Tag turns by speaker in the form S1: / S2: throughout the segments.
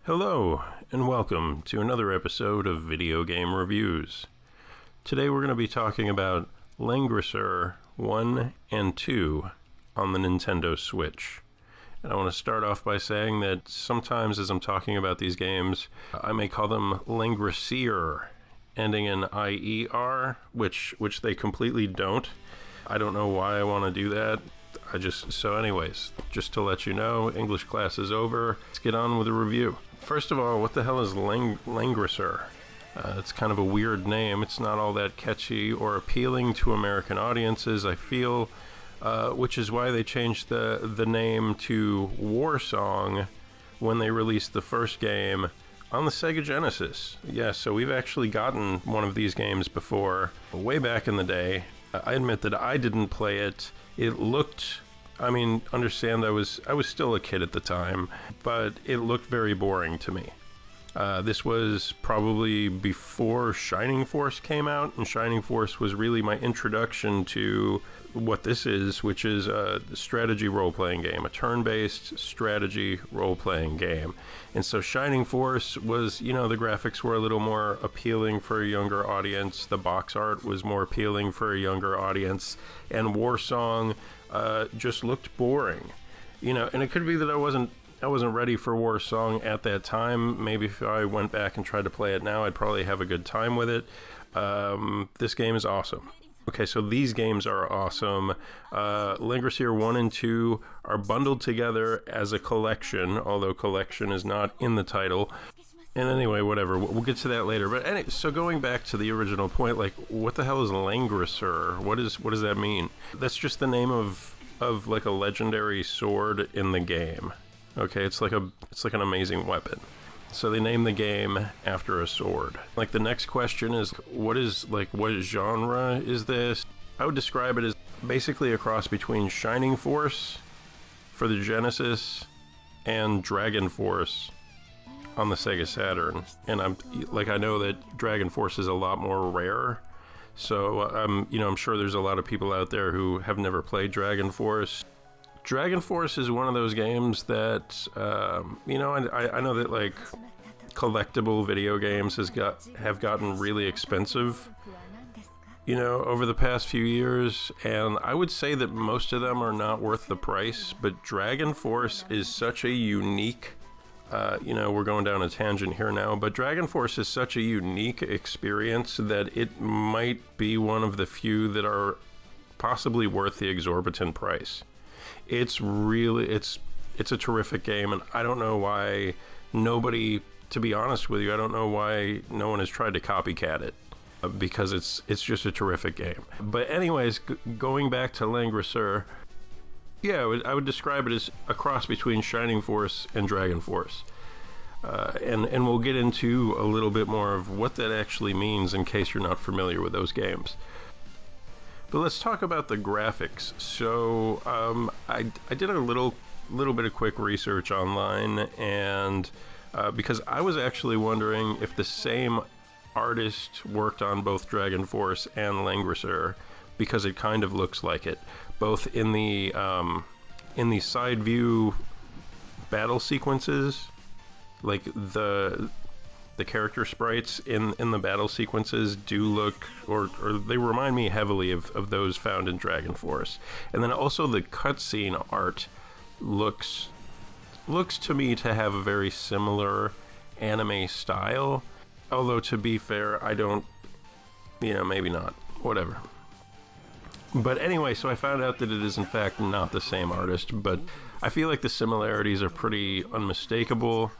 S1: Hello, and welcome to another episode of Video Game Reviews. Today we're going to be talking about Langrisser 1 and 2 on the Nintendo Switch. And I want to start off by saying that sometimes as I'm talking about these games, I may call them Langrisser, ending in IER, which they completely don't. I don't know why I want to do that. So anyways, just to let you know, English class is over. Let's get on with the review. First of all, what the hell is Langrisser? It's kind of a weird name. It's not all that catchy or appealing to American audiences, I feel, which is why they changed the name to Warsong when they released the first game on the Sega Genesis. Yeah, so we've actually gotten one of these games before, way back in the day. I admit that I didn't play it. It looked, understand I was still a kid at the time, but it looked very boring to me. This was probably before Shining Force came out, and Shining Force was really my introduction to what this is, which is a strategy role-playing game, a turn-based strategy role-playing game. And so Shining Force was, the graphics were a little more appealing for a younger audience, the box art was more appealing for a younger audience, and Warsong just looked boring. And it could be that I wasn't ready for Warsong at that time. Maybe if I went back and tried to play it now, I'd probably have a good time with it. This game is awesome. Okay, so these games are awesome. Langrisser 1 and 2 are bundled together as a collection, although collection is not in the title. And anyway, whatever, we'll get to that later. But so going back to the original point, what the hell is Langrisser? What does that mean? That's just the name of like a legendary sword in the game. Okay, it's like an amazing weapon. So they named the game after a sword. The next question is, what genre is this? I would describe it as basically a cross between Shining Force for the Genesis and Dragon Force on the Sega Saturn. And I know that Dragon Force is a lot more rare. So I'm sure there's a lot of people out there who have never played Dragon Force. Dragon Force is one of those games that, I know that collectible video games have gotten really expensive, over the past few years, and I would say that most of them are not worth the price, but Dragon Force is such a unique, we're going down a tangent here now, but Dragon Force is such a unique experience that it might be one of the few that are possibly worth the exorbitant price. It's a terrific game, and I don't know why to be honest with you, I don't know why no one has tried to copycat it, because it's just a terrific game. But anyways, going back to Langrisser, yeah, I would describe it as a cross between Shining Force and Dragon Force. And we'll get into a little bit more of what that actually means in case you're not familiar with those games. But let's talk about the graphics. So I did a little bit of quick research online, and because I was actually wondering if the same artist worked on both Dragon Force and Langrisser, because it kind of looks like it, both in the side view battle sequences, like the character sprites in the battle sequences do look, or they remind me heavily of those found in Dragon Force. And then also the cutscene art looks to me to have a very similar anime style. Although, to be fair, I don't, maybe not, whatever. But anyway, so I found out that it is in fact not the same artist, but I feel like the similarities are pretty unmistakable.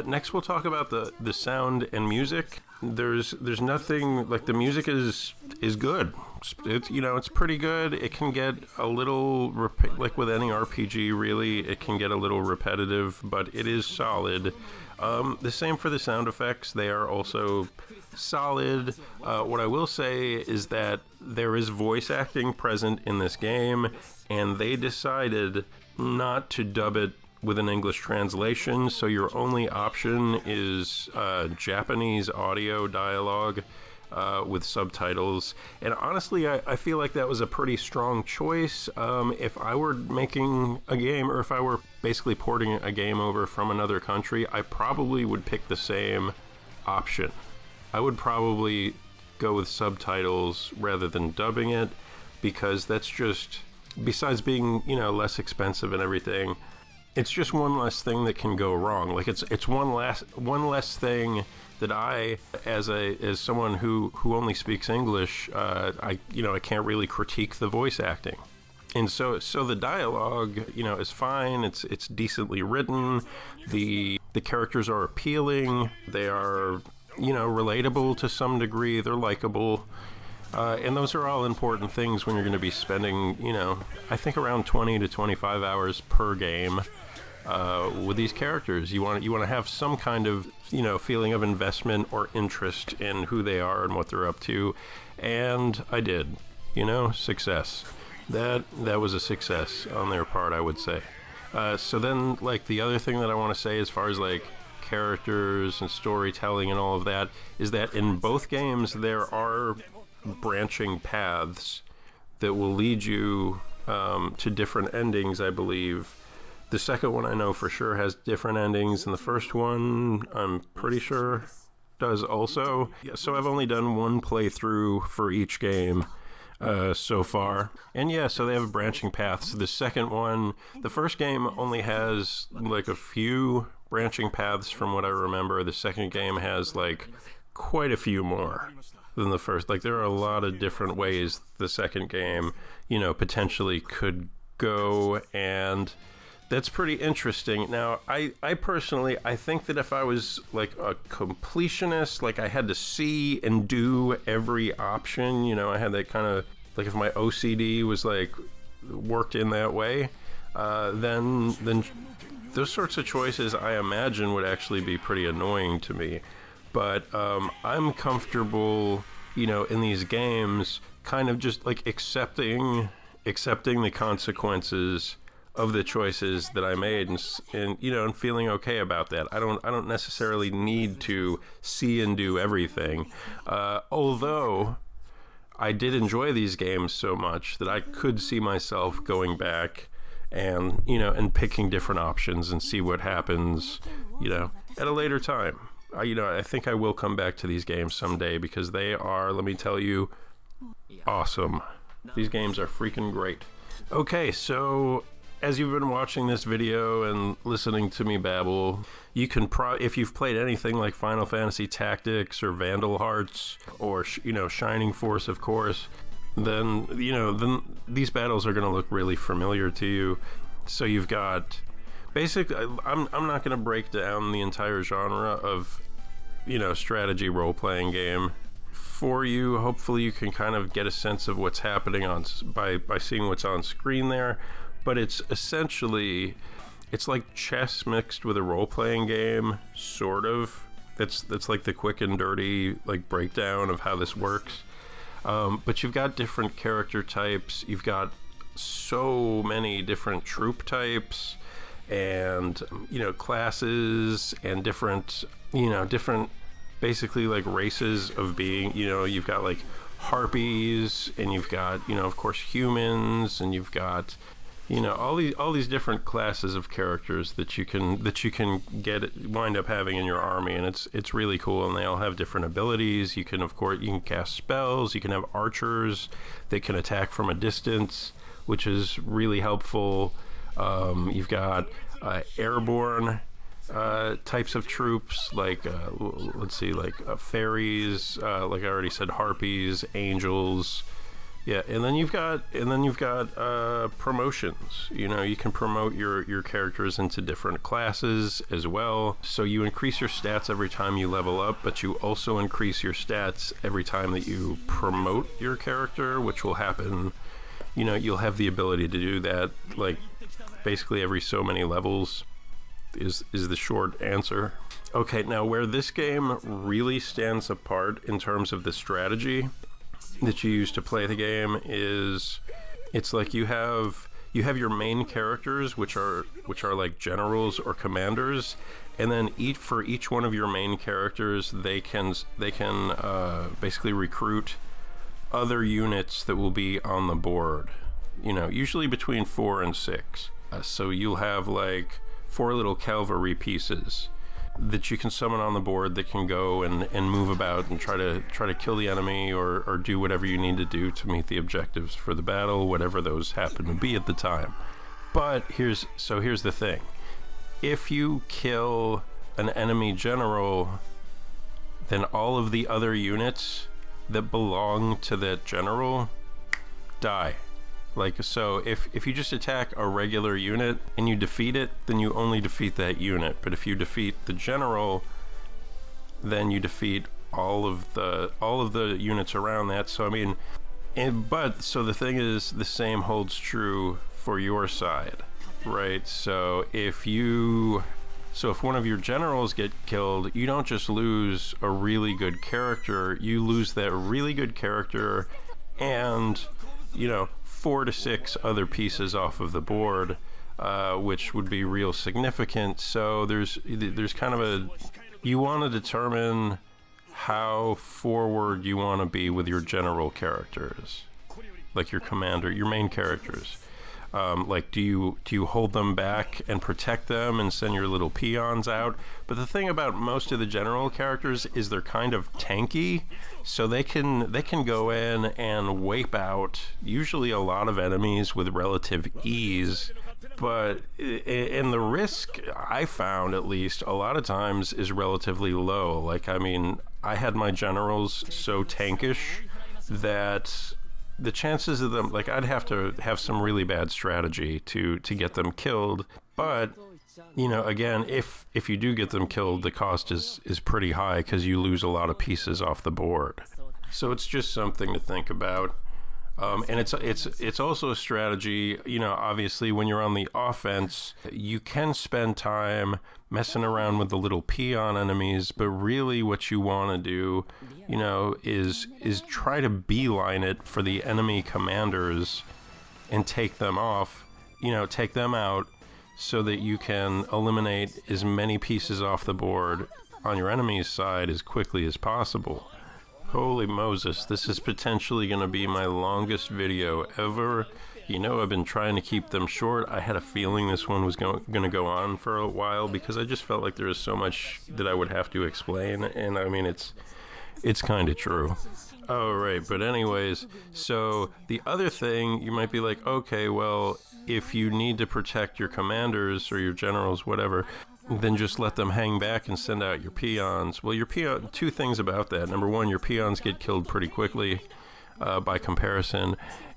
S1: Next, we'll talk about the sound and music. There's nothing, the music is good. It's pretty good. It can get a little, like with any RPG, really, it can get a little repetitive, but it is solid. The same for the sound effects. They are also solid. What I will say is that there is voice acting present in this game, and they decided not to dub it with an English translation, so your only option is Japanese audio dialogue. with subtitles. And honestly, I feel like that was a pretty strong choice. If I were making a game, or if I were basically porting a game over from another country, I probably would pick the same option. I would probably go with subtitles rather than dubbing it, because that's just, besides being, less expensive and everything, it's just one less thing that can go wrong. Like it's one less thing that I, as someone who only speaks English, I can't really critique the voice acting. And so the dialogue, is fine. It's decently written. The characters are appealing. They are, relatable to some degree. They're likable. And those are all important things when you're going to be spending, I think around 20 to 25 hours per game with these characters. You want to have some kind of, feeling of investment or interest in who they are and what they're up to. And I did, success. That was a success on their part, I would say. So then, like, the other thing that I want to say as far as, like, characters and storytelling and all of that is that in both games there are branching paths that will lead you to different endings, I believe. The second one I know for sure has different endings, and the first one I'm pretty sure does also. So I've only done one playthrough for each game so far. And yeah, so they have branching paths. The second one, the first game only has like a few branching paths from what I remember. The second game has like quite a few more than the first. Like there are a lot of different ways the second game, potentially could go, and that's pretty interesting. Now, I personally, I think that if I was like a completionist, like I had to see and do every option, I had that kind of, like if my OCD was like worked in that way, then those sorts of choices I imagine would actually be pretty annoying to me. But I'm comfortable, in these games, kind of just like accepting the consequences of the choices that I made, and feeling okay about that. I don't necessarily need to see and do everything, although I did enjoy these games so much that I could see myself going back and and picking different options and see what happens at a later time. I think I will come back to these games someday, because they are, let me tell you, awesome. These games are freaking great. Okay, so as you've been watching this video and listening to me babble, you can if you've played anything like Final Fantasy Tactics or Vandal Hearts or Shining Force, of course, then these battles are going to look really familiar to you. So you've got basically, I'm not going to break down the entire genre of strategy role-playing game for you. Hopefully you can kind of get a sense of what's happening by seeing what's on screen there. But it's essentially, it's like chess mixed with a role-playing game, sort of. That's like the quick and dirty like breakdown of how this works. But you've got different character types. You've got so many different troop types, and classes, and different basically like races of being. You've got like harpies, and you've got of course humans, and you've got all these different classes of characters that you can wind up having in your army, and it's really cool. And they all have different abilities. You can cast spells. You can have archers that can attack from a distance, which is really helpful. You've got airborne types of troops, like fairies, like I already said, harpies, angels. Yeah, and then you've got promotions. You can promote your characters into different classes as well. So you increase your stats every time you level up, but you also increase your stats every time that you promote your character, which will happen. You'll have the ability to do that, like basically every so many levels. Is the short answer. Okay, now where this game really stands apart in terms of the strategy that you use to play the game is, it's like you have your main characters, which are like generals or commanders, And then for each one of your main characters, they can basically recruit other units that will be on the board. Usually between 4 and 6. So you'll have like 4 little cavalry pieces that you can summon on the board that can go and move about and try to kill the enemy or do whatever you need to do to meet the objectives for the battle, whatever those happen to be at the time. But here's the thing. If you kill an enemy general, then all of the other units that belong to that general die. So if you just attack a regular unit and you defeat it, then you only defeat that unit. But if you defeat the general, then you defeat all of the units around that. So the thing is, the same holds true for your side, right? So if one of your generals get killed, you don't just lose a really good character, you lose that really good character and 4 to 6 other pieces off of the board, which would be real significant. So there's kind of you want to determine how forward you want to be with your general characters, like your commander, your main characters. Do you hold them back and protect them and send your little peons out? But the thing about most of the general characters is they're kind of tanky, so they can go in and wipe out usually a lot of enemies with relative ease. But the risk, I found at least, a lot of times is relatively low. I had my generals so tankish that the chances of them, I'd have to have some really bad strategy to get them killed. But, again, if you do get them killed, the cost is pretty high because you lose a lot of pieces off the board. So it's just something to think about. And it's also a strategy, obviously when you're on the offense, you can spend time messing around with the little peon enemies, but really what you want to do, is try to beeline it for the enemy commanders and take them off, take them out so that you can eliminate as many pieces off the board on your enemy's side as quickly as possible. Holy Moses, this is potentially going to be my longest video ever. I've been trying to keep them short. I had a feeling this one was going to go on for a while because I just felt like there was so much that I would have to explain, and it's kind of true. Oh, right, but anyways, so the other thing, you might be like, okay, well, if you need to protect your commanders or your generals, whatever, then just let them hang back and send out your peons. Well, two things about that. Number one, your peons get killed pretty quickly by comparison.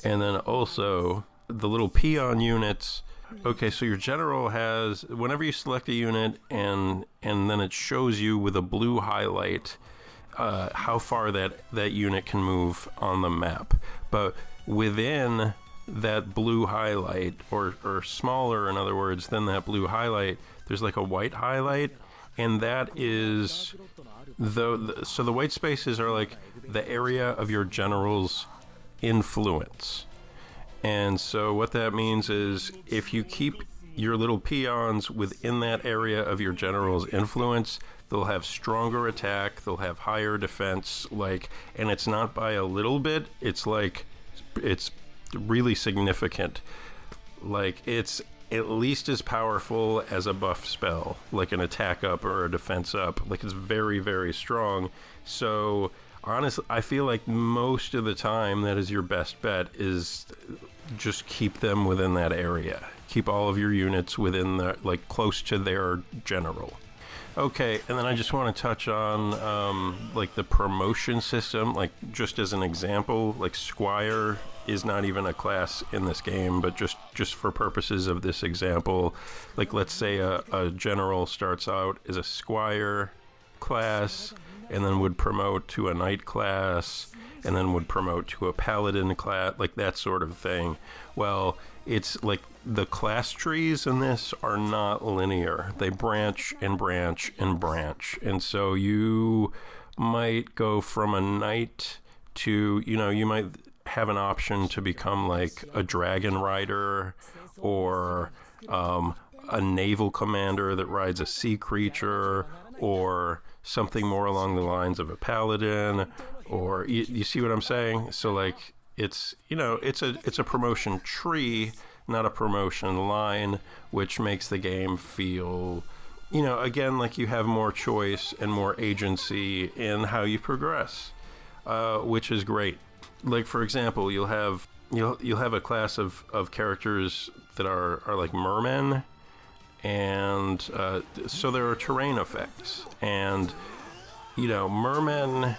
S1: And then also, the little peon units. Okay, so your general has, whenever you select a unit and then it shows you with a blue highlight how far that unit can move on the map. But within that blue highlight, or smaller, in other words, than that blue highlight, there's like a white highlight, and that is so the white spaces are like the area of your general's influence. And so what that means is if you keep your little peons within that area of your general's influence, they'll have stronger attack, they'll have higher defense, and it's not by a little bit, it's really significant. It's at least as powerful as a buff spell, like an attack up or a defense up. It's very, very strong. So honestly, I feel like most of the time that is your best bet, is just keep them within that area. Keep all of your units within close to their general. Okay, and then I just want to touch on the promotion system, just as an example, Squire is not even a class in this game, but just for purposes of this example, let's say a general starts out as a Squire class and then would promote to a knight class and then would promote to a paladin class, that sort of thing. Well, it's the class trees in this are not linear. They branch and branch and branch. And so you might go from a knight to, you might have an option to become a dragon rider or a naval commander that rides a sea creature, or something more along the lines of a paladin, or you see what I'm saying? So like it's a promotion tree, not a promotion line, which makes the game feel, again, like you have more choice and more agency in how you progress, which is great. Like, for example, you'll have a class of characters that are like mermen, and so there are terrain effects, and mermen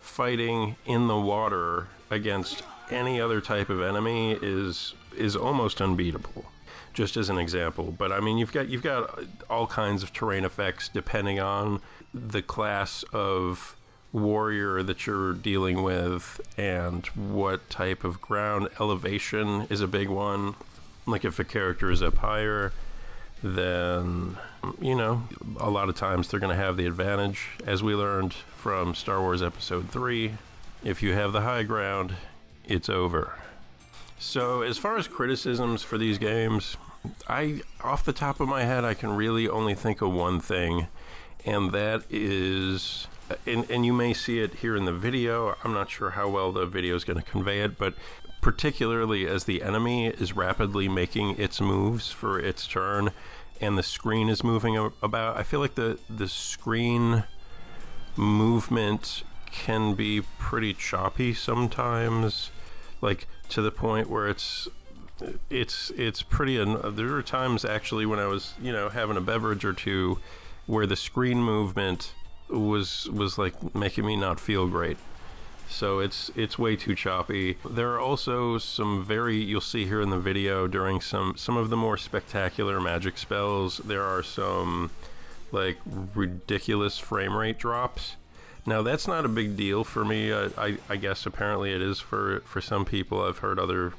S1: fighting in the water against any other type of enemy is almost unbeatable, just as an example. But I mean, you've got all kinds of terrain effects depending on the class of warrior that you're dealing with and what type of ground. Elevation is a big one. Like if a character is up higher, then a lot of times they're going to have the advantage, as we learned from Star Wars Episode 3. If you have the high ground, it's over. So as far as criticisms for these games, off the top of my head, I can really only think of one thing, and that is, and you may see it here in the video, I'm not sure how well the video is going to convey it, but particularly as the enemy is rapidly making its moves for its turn and the screen is moving about, I feel like the screen movement can be pretty choppy sometimes, like to the point where it's pretty. There were times actually when I was having a beverage or two where the screen movement was like making me not feel great. So it's way too choppy. There are also some you'll see here in the video, during some of the more spectacular magic spells, there are some like ridiculous frame rate drops. Now that's not a big deal for me. I guess apparently it is for some people. I've heard other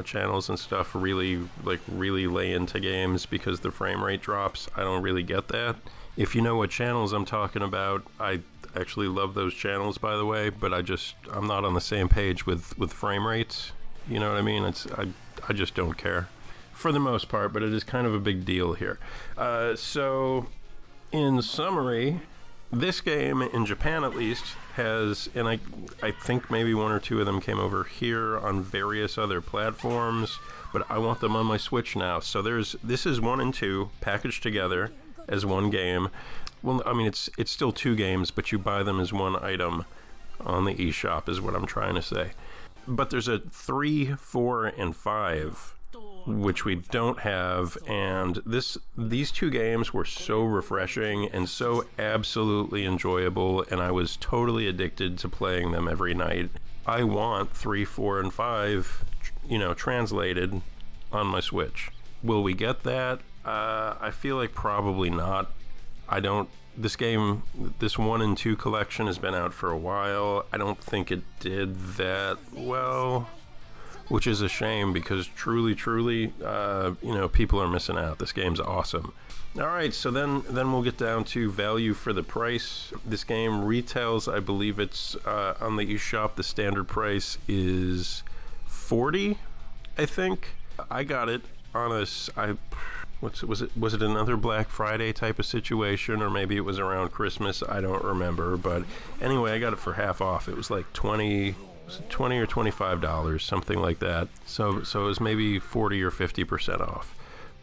S1: channels and stuff really lay into games because the frame rate drops. I don't really get that. If you know what channels I'm talking about, I actually love those channels, by the way, but I'm not on the same page with frame rates. You know what I mean? I just don't care for the most part, but it is kind of a big deal here. So in summary, this game, in Japan at least, has, and I think maybe one or two of them came over here on various other platforms, but I want them on my Switch now. So this is 1 and 2 packaged together as one game. Well, I mean, it's still 2 games, but you buy them as one item on the eShop is what I'm trying to say. But there's a 3, 4, and 5, which we don't have, and these 2 games were so refreshing and so absolutely enjoyable, and I was totally addicted to playing them every night. I want 3, 4, and 5, translated on my Switch. Will we get that? I feel like probably not. This 1 and 2 collection has been out for a while. I don't think it did that well, which is a shame because truly, people are missing out. This game's awesome. All right, so then we'll get down to value for the price. This game retails, I believe it's on the eShop, the standard price is $40, I think. I got it on was it another Black Friday type of situation, or maybe it was around Christmas? I don't remember, but anyway, I got it for half off. It was like $20 or $25, something like that. So it was maybe 40 or 50% off,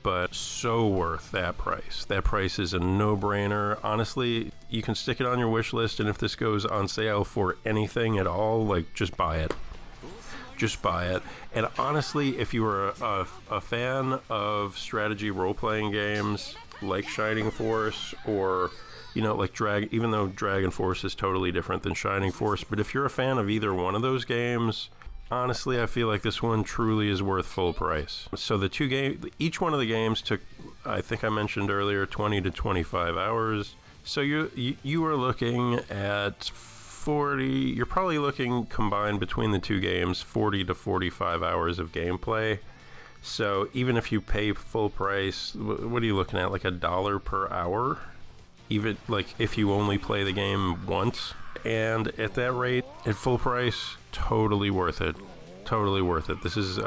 S1: but so worth that price. That price is a no-brainer. Honestly, you can stick it on your wish list, and if this goes on sale for anything at all, like, just buy it. Just buy it. And honestly, if you are a fan of strategy role-playing games like Shining Force, or like even though Dragon Force is totally different than Shining Force, but if you're a fan of either one of those games, honestly, I feel like this one truly is worth full price. So the 2 games, each one of the games took, I think I mentioned earlier, 20 to 25 hours. So you are looking at 40, you're probably looking combined between the 2 games 40 to 45 hours of gameplay. So even if you pay full price, what are you looking at, like $1 per hour? Even like if you only play the game once, and at that rate, at full price, totally worth it. Totally worth it. This is,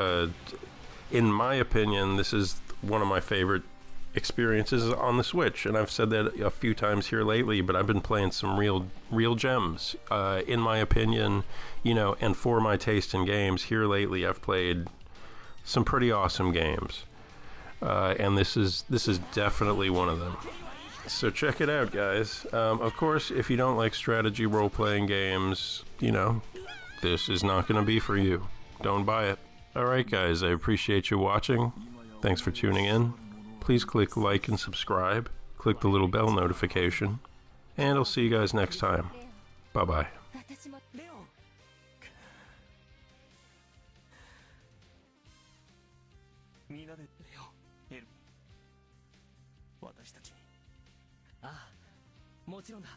S1: in my opinion, this is one of my favorite experiences on the Switch, and I've said that a few times here lately, but I've been playing some real gems, in my opinion, and for my taste in games. Here lately, I've played some pretty awesome games, and this is definitely one of them. So check it out, guys. Of course, if you don't like strategy role-playing games, this is not going to be for you. Don't buy it. Alright guys, I appreciate you watching. Thanks for tuning in. Please click like and subscribe. Click the little bell notification. And I'll see you guys next time. Bye-bye.
S2: もちろんだ。